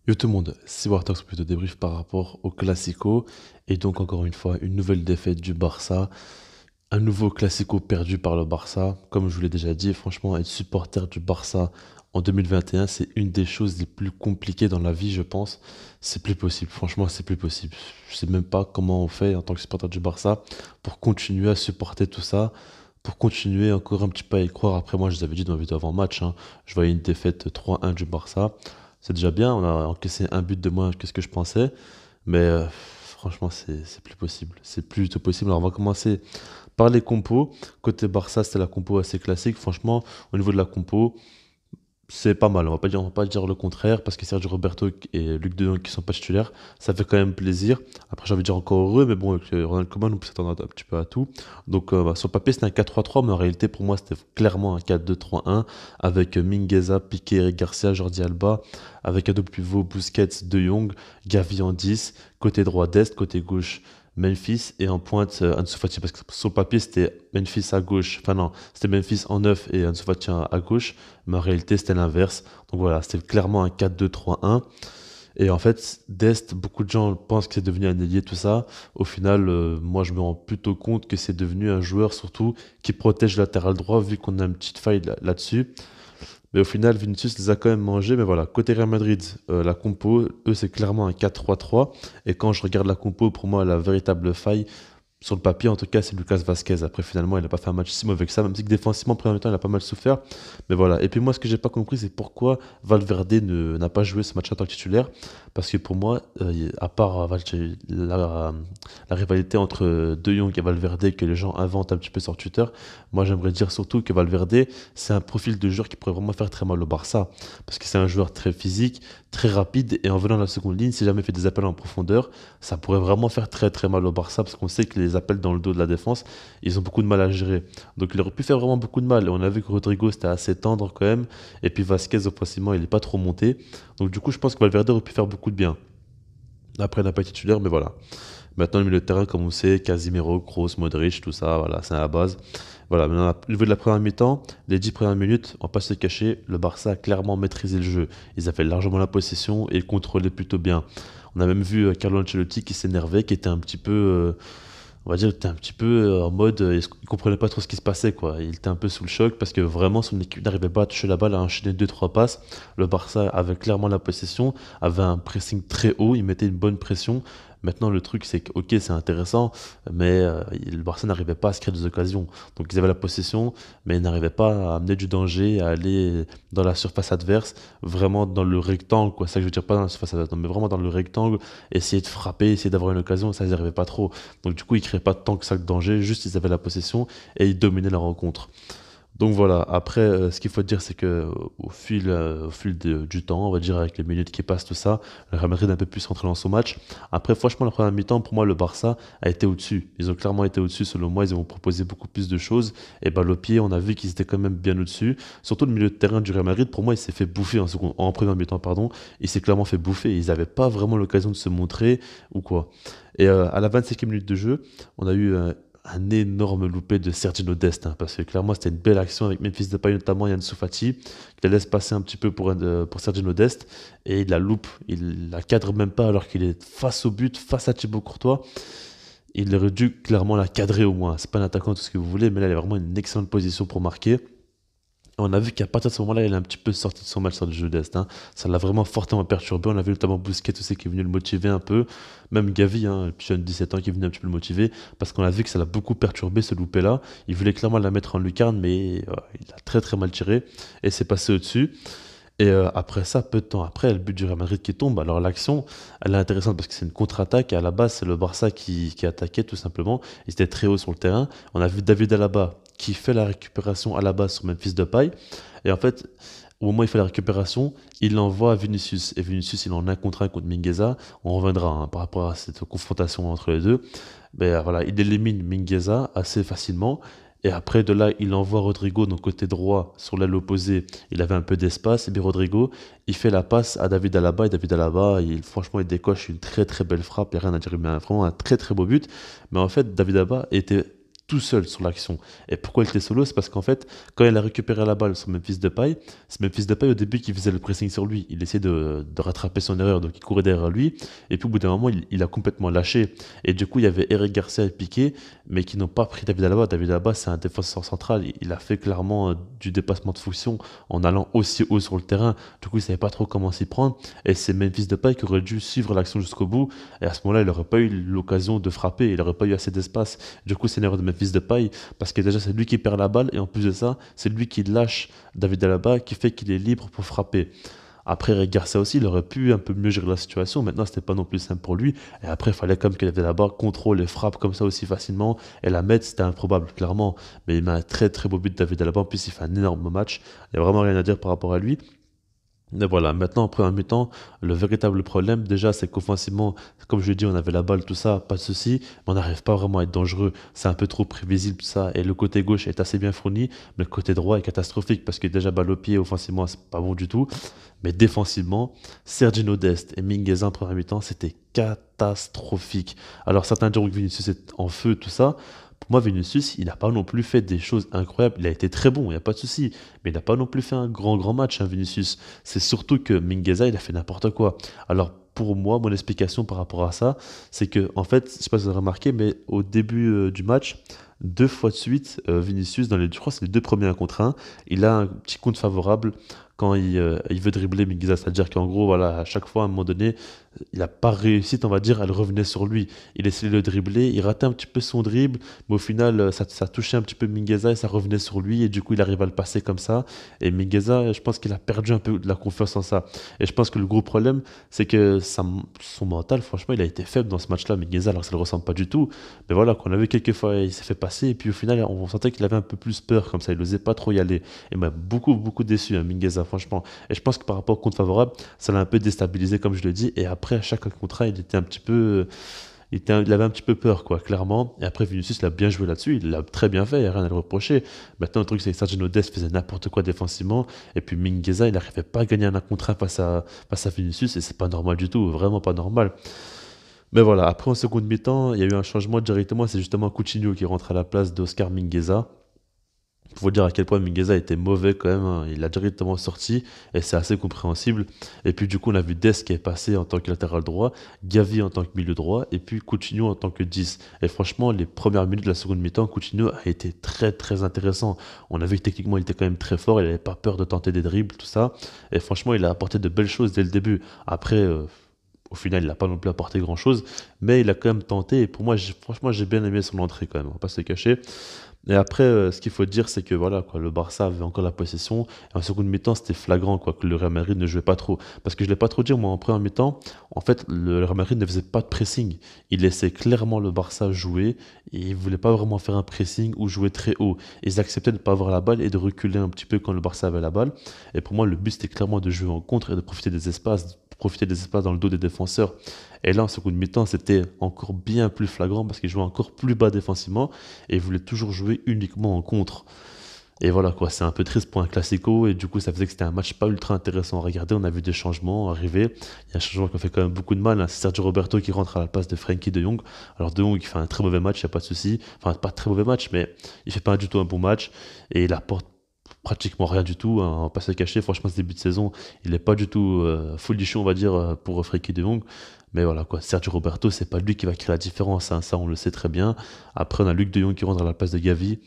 Yo tout le monde, c'est Wartox pour te débrief par rapport au Classico. Et donc encore une fois, une nouvelle défaite du Barça. Un nouveau Classico perdu par le Barça. Comme je vous l'ai déjà dit, franchement, être supporter du Barça en 2021, c'est une des choses les plus compliquées dans la vie, je pense. C'est plus possible, franchement, c'est plus possible. Je sais même pas comment on fait en tant que supporter du Barça pour continuer à supporter tout ça, pour continuer encore un petit peu à y croire. Après, moi, je vous avais dit dans la vidéo avant-match, hein, je voyais une défaite 3-1 du Barça. C'est déjà bien, on a encaissé un but de moins que ce que je pensais, mais franchement, c'est plus possible. C'est plus du tout possible. Alors, on va commencer par les compos. Côté Barça, c'était la compo assez classique. Franchement, au niveau de la compo, c'est pas mal, on va pas dire le contraire, parce que Sergio Roberto et Luc de Jong qui sont pas titulaires, ça fait quand même plaisir. Après, j'ai envie de dire encore heureux, mais bon, avec Ronald Koeman, on peut s'attendre un petit peu à tout. Donc, sur le papier, c'était un 4-3-3, mais en réalité, pour moi, c'était clairement un 4-2-3-1, avec Mingueza, Piqué, Eric Garcia, Jordi Alba, avec un double pivot, Busquets, De Jong, Gavi en 10, côté droit Dest, côté gauche Memphis, et en pointe Ansu Fati, parce que sur le papier, c'était Memphis à gauche, enfin non, c'était Memphis en 9 et Ansu Fati à gauche, mais en réalité, c'était l'inverse. Donc voilà, c'était clairement un 4-2-3-1. Et en fait, Dest, beaucoup de gens pensent que c'est devenu un ailier, tout ça. Au final, moi, je me rends plutôt compte que c'est devenu un joueur, surtout, qui protège le latéral droit, vu qu'on a une petite faille là-dessus. Mais au final, Vinicius les a quand même mangés. Mais voilà, côté Real Madrid, la compo, eux, c'est clairement un 4-3-3. Et quand je regarde la compo, pour moi, la véritable faille, sur le papier, en tout cas, c'est Lucas Vasquez. Après, finalement, il n'a pas fait un match si mauvais que ça, même si que défensivement, en premier temps, il a pas mal souffert. Mais voilà. Et puis moi, ce que j'ai pas compris, c'est pourquoi Valverde n'a pas joué ce match en tant que titulaire. Parce que pour moi, à part la rivalité entre De Jong et Valverde que les gens inventent un petit peu sur Twitter, moi, j'aimerais dire surtout que Valverde, c'est un profil de joueur qui pourrait vraiment faire très mal au Barça. Parce que c'est un joueur très physique, très rapide. Et en venant de la seconde ligne, si jamais il fait des appels en profondeur, ça pourrait vraiment faire très très mal au Barça parce qu'on sait que les appels dans le dos de la défense, ils ont beaucoup de mal à gérer. Donc il aurait pu faire vraiment beaucoup de mal. Et on a vu que Rodrigo c'était assez tendre quand même. Et puis Vasquez, offensivement, il n'est pas trop monté. Donc du coup, je pense que Valverde aurait pu faire beaucoup de bien. Après, il n'a pas été titulaire, mais voilà. Maintenant, le milieu de terrain, comme on sait, Casimiro, Kroos, Modric, tout ça, voilà, c'est à la base. Voilà, maintenant, au niveau de la première mi-temps, les 10 premières minutes, on va pas se le cacher, le Barça a clairement maîtrisé le jeu. Ils avaient largement la possession et ils contrôlaient plutôt bien. On a même vu Carlo Ancelotti qui s'énervait, qui était un petit peu, on va dire, était un petit peu en mode, il comprenait pas trop ce qui se passait, quoi. Il était un peu sous le choc parce que vraiment son équipe n'arrivait pas à toucher la balle, à enchaîner deux trois passes. Le Barça avait clairement la possession, avait un pressing très haut, il mettait une bonne pression. Maintenant, le truc, c'est que, ok, c'est intéressant, mais le Barça n'arrivait pas à se créer des occasions. Donc, ils avaient la possession, mais ils n'arrivaient pas à amener du danger, à aller dans la surface adverse, vraiment dans le rectangle, quoi. C'est ça que je veux dire, pas dans la surface adverse, non, mais vraiment dans le rectangle, essayer de frapper, essayer d'avoir une occasion, ça, ils n'y arrivaient pas trop. Donc du coup, ils créaient pas tant que ça de danger, juste ils avaient la possession et ils dominaient la rencontre. Donc voilà, après, ce qu'il faut dire, c'est que au fil du temps, on va dire avec les minutes qui passent, tout ça, le Real Madrid a un peu plus rentré dans son match. Après, franchement, la première mi-temps, pour moi, le Barça a été au-dessus. Ils ont clairement été au-dessus, selon moi, ils ont proposé beaucoup plus de choses. Et balle au pied, on a vu qu'ils étaient quand même bien au-dessus. Surtout le milieu de terrain du Real Madrid, pour moi, il s'est fait bouffer en première mi-temps, pardon. Il s'est clairement fait bouffer. Ils n'avaient pas vraiment l'occasion de se montrer ou quoi. Et à la 25e minute de jeu, on a eu un énorme loupé de Sergino Dest, hein, parce que clairement c'était une belle action avec Memphis Depay notamment, Yann Soufati, qui la laisse passer un petit peu pour Sergino Dest, et il la loupe, il la cadre même pas alors qu'il est face au but, face à Thibaut Courtois. Il aurait dû clairement la cadrer au moins. C'est pas un attaquant, tout ce que vous voulez, mais là il a vraiment une excellente position pour marquer. On a vu qu'à partir de ce moment-là, il est un petit peu sorti de son match sur le jeu d'Est, hein. Ça l'a vraiment fortement perturbé. On a vu notamment Busquets aussi qui est venu le motiver un peu. Même Gavi, hein, le petit jeune de 17 ans qui est venu un petit peu le motiver. Parce qu'on a vu que ça l'a beaucoup perturbé ce loupé-là. Il voulait clairement la mettre en lucarne, mais il a très très mal tiré. Et c'est passé au-dessus. Et après ça, peu de temps après, le but du Real Madrid qui tombe. Alors l'action, elle est intéressante parce que c'est une contre-attaque. Et à la base, c'est le Barça qui attaquait tout simplement. Ils étaient très haut sur le terrain. On a vu David Alaba qui fait la récupération à la base sur Memphis Depay. Et en fait, au moment où il fait la récupération, il l'envoie à Vinicius. Et Vinicius, il en a un contre un contre Mingueza. On reviendra, hein, par rapport à cette confrontation entre les deux. Mais voilà, il élimine Mingueza assez facilement. Et après, de là, il envoie Rodrigo, donc côté droit, sur l'aile opposée. Il avait un peu d'espace. Et bien Rodrigo, il fait la passe à David Alaba. Et David Alaba, franchement, il décoche une très très belle frappe. Il n'y a rien à dire. Il met vraiment un très très beau but. Mais en fait, David Alaba était tout seul sur l'action. Et pourquoi il était solo? C'est parce qu'en fait, quand il a récupéré la balle sur Memphis Depay, c'est Memphis Depay au début qui faisait le pressing sur lui. Il essayait de rattraper son erreur, donc il courait derrière lui. Et puis au bout d'un moment, il a complètement lâché. Et du coup, il y avait Eric Garcia et Piqué, mais qui n'ont pas pris David Alaba. David Alaba, c'est un défenseur central. Il a fait clairement du dépassement de fonction en allant aussi haut sur le terrain. Du coup, il savait pas trop comment s'y prendre. Et c'est Memphis Depay qui aurait dû suivre l'action jusqu'au bout. Et à ce moment-là, il n'aurait pas eu l'occasion de frapper. Il n'aurait pas eu assez d'espace. Du coup, c'est une erreur de Memphis Depay parce que déjà, c'est lui qui perd la balle. Et en plus de ça, c'est lui qui lâche David Alaba qui fait qu'il est libre pour frapper. Après, Eric Garcia aussi, il aurait pu un peu mieux gérer la situation. Maintenant, c'était pas non plus simple pour lui. Et après, il fallait comme qu'il avait là-bas contrôle et frappe comme ça aussi facilement. Et la mettre, c'était improbable, clairement. Mais il met un très très beau but David Alaba. En plus, il fait un énorme match. Il n'y a vraiment rien à dire par rapport à lui. Mais voilà, maintenant, en première mi-temps, le véritable problème, déjà, c'est qu'offensivement, comme je l'ai dit, on avait la balle, tout ça, pas de souci, mais on n'arrive pas vraiment à être dangereux. C'est un peu trop prévisible, tout ça. Et le côté gauche est assez bien fourni, mais le côté droit est catastrophique, parce que déjà, balle au pied, offensivement, c'est pas bon du tout. Mais défensivement, Sergino Dest et Mingueza en première mi-temps, c'était catastrophique. Alors, certains diront que Vinicius est en feu, tout ça. Pour moi, Vinicius, il n'a pas non plus fait des choses incroyables. Il a été très bon, il n'y a pas de souci. Mais il n'a pas non plus fait un grand match, hein, Vinicius. C'est surtout que Mingueza, il a fait n'importe quoi. Alors, pour moi, mon explication par rapport à ça, c'est que, en fait, je ne sais pas si vous avez remarqué, mais au début du match, deux fois de suite, Vinicius, je crois que c'est les deux premiers 1 contre 1, il a un petit compte favorable quand il veut dribbler Mingueza. C'est-à-dire qu'en gros, voilà, à chaque fois, à un moment donné, il n'a pas réussi, on va dire, elle revenait sur lui. Il essayait de le dribbler, il ratait un petit peu son dribble, mais au final, ça touchait un petit peu Mingueza et ça revenait sur lui, et du coup, il arrive à le passer comme ça. Et Mingueza, je pense qu'il a perdu un peu de la confiance en ça. Et je pense que le gros problème, c'est que son mental, franchement, il a été faible dans ce match-là, Mingueza, alors que ça ne le ressemble pas du tout. Mais voilà, qu'on a vu quelques fois, il s'est fait passer, et puis au final, on sentait qu'il avait un peu plus peur, comme ça, il n'osait pas trop y aller. Et m'a beaucoup déçu, hein, Mingueza, franchement. Et je pense que par rapport au compte favorable, ça l'a un peu déstabilisé, comme je le dis, et après, à chaque contrat, il était un petit peu. Il avait un petit peu peur, quoi, clairement. Et après, Vinicius, il a bien joué là-dessus. Il l'a très bien fait, il n'y a rien à le reprocher. Maintenant, le truc, c'est que Sergio Dest faisait n'importe quoi défensivement. Et puis Mingueza, il n'arrivait pas à gagner un contre face à Vinicius. Et c'est pas normal du tout, vraiment pas normal. Mais voilà, après, en seconde mi-temps, il y a eu un changement directement. C'est justement Coutinho qui rentre à la place d'Oscar Mingueza. Il faut dire à quel point Mingueza était mauvais quand même, hein. Il a directement sorti et c'est assez compréhensible. Et puis du coup, on a vu Dest qui est passé en tant que latéral droit, Gavi en tant que milieu droit et puis Coutinho en tant que 10. Et franchement, les premières minutes de la seconde mi-temps, Coutinho a été très intéressant. On a vu que techniquement, il était quand même très fort, il n'avait pas peur de tenter des dribbles, tout ça. Et franchement, il a apporté de belles choses dès le début. Après, au final, il n'a pas non plus apporté grand-chose, mais il a quand même tenté. Et pour moi, franchement, j'ai bien aimé son entrée quand même, on va pas se le cacher. Et après, ce qu'il faut dire, c'est que voilà, quoi, le Barça avait encore la possession. Et en seconde mi-temps, c'était flagrant quoi, que le Real Madrid ne jouait pas trop. Parce que je ne l'ai pas trop dit, moi, en première mi-temps, en fait, le Real Madrid ne faisait pas de pressing. Il laissait clairement le Barça jouer. Et il ne voulait pas vraiment faire un pressing ou jouer très haut. Ils acceptaient de ne pas avoir la balle et de reculer un petit peu quand le Barça avait la balle. Et pour moi, le but, c'était clairement de jouer en contre et de profiter des espaces dans le dos des défenseurs. Et là, en seconde mi-temps, c'était encore bien plus flagrant parce qu'il jouait encore plus bas défensivement et il voulait toujours jouer uniquement en contre. Et voilà quoi, c'est un peu triste pour un classico et du coup ça faisait que c'était un match pas ultra intéressant à regarder. On a vu des changements arriver. Il y a un changement qui a fait quand même beaucoup de mal, hein. C'est Sergio Roberto qui rentre à la place de Frenkie de Jong. Alors de Jong il fait un très mauvais match, il n'y a pas de souci. Enfin pas très mauvais match, mais il fait pas du tout un bon match et il apporte pratiquement rien du tout, hein, on va pas se le cacher. Franchement ce début de saison, il n'est pas du tout folichon on va dire pour Frenkie de Jong. Mais voilà quoi, Sergio Roberto, c'est pas lui qui va créer la différence, hein, ça on le sait très bien. Après on a Luc de Jong qui rentre à la place de Gavi.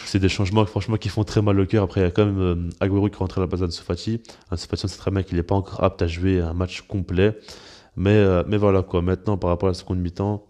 C'est des changements franchement qui font très mal au cœur. Après, il y a quand même Agüero qui rentre à la place d'Ansu Fati. Ansu Fati, on sait très bien qu'il n'est pas encore apte à jouer un match complet. Mais voilà quoi. Maintenant, par rapport à la seconde mi-temps,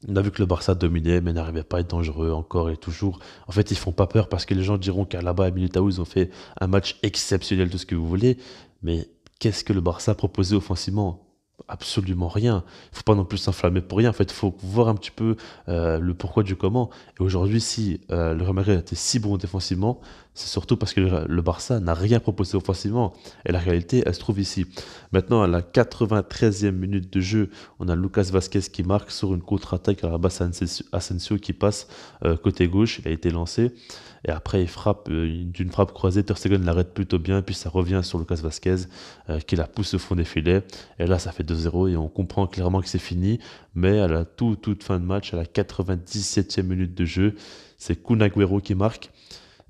on a vu que le Barça dominait, mais n'arrivait pas à être dangereux encore et toujours. En fait, ils font pas peur parce que les gens diront qu'Alaba et Militao, ils ont fait un match exceptionnel, tout ce que vous voulez. Mais qu'est-ce que le Barça proposait offensivement? Absolument rien. Il faut pas non plus s'enflammer pour rien. En fait, il faut voir un petit peu le pourquoi du comment. Et aujourd'hui, si le Real Madrid était si bon défensivement, C'est surtout parce que le Barça n'a rien proposé offensivement. Et la réalité, elle se trouve ici. Maintenant, à la 93e minute de jeu, on a Lucas Vasquez qui marque sur une contre-attaque à la base Asensio qui passe côté gauche. Il a été lancé. Et après, il frappe d'une frappe croisée. Ter Stegen l'arrête plutôt bien. Puis ça revient sur Lucas Vasquez qui la pousse au fond des filets. Et là, ça fait 2-0 et on comprend clairement que c'est fini. Mais à la toute fin de match, à la 97e minute de jeu, c'est Kun Agüero qui marque.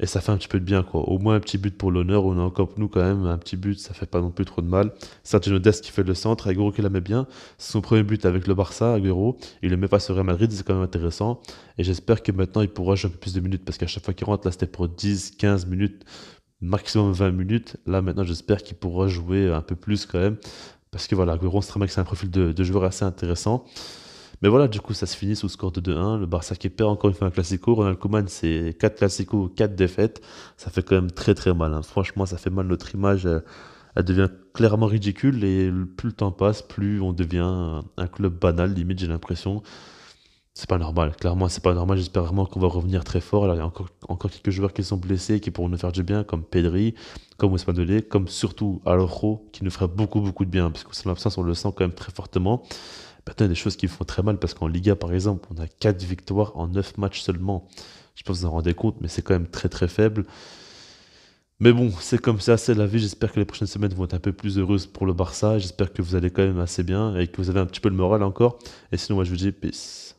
Et ça fait un petit peu de bien, quoi. Au moins un petit but pour l'honneur. On a encore, nous, quand même, un petit but, ça fait pas non plus trop de mal. Sergio Dest qui fait le centre, Agüero qui la met bien. C'est son premier but avec le Barça, Agüero. Il le met face au Real Madrid, c'est quand même intéressant. Et j'espère que maintenant, il pourra jouer un peu plus de minutes. Parce qu'à chaque fois qu'il rentre, là, c'était pour 10, 15 minutes, maximum 20 minutes. Là, maintenant, j'espère qu'il pourra jouer un peu plus quand même. Parce que voilà, Agüero, c'est un profil de joueur assez intéressant. Mais voilà, du coup, ça se finit sous le score de 2-1. Le Barça qui perd encore une fois un Classico. Ronald Koeman, c'est 4 Classicos, 4 défaites. Ça fait quand même très très mal, hein. Franchement, ça fait mal. Notre image, elle devient clairement ridicule. Et plus le temps passe, plus on devient un club banal, limite, j'ai l'impression. C'est pas normal, clairement, c'est pas normal. J'espère vraiment qu'on va revenir très fort. Alors, il y a encore quelques joueurs qui sont blessés, qui pourront nous faire du bien, comme Pedri, comme Ousmane Dembélé, comme surtout Araujo, qui nous ferait beaucoup de bien, parce que son absence, on le sent quand même très fortement. Maintenant, il y a des choses qui me font très mal, parce qu'en Liga, par exemple, on a 4 victoires en 9 matchs seulement. Je sais pas si vous en rendez compte, mais c'est quand même très faible. Mais bon, c'est comme ça, c'est la vie. J'espère que les prochaines semaines vont être un peu plus heureuses pour le Barça. J'espère que vous allez quand même assez bien et que vous avez un petit peu le moral encore. Et sinon, moi, je vous dis peace.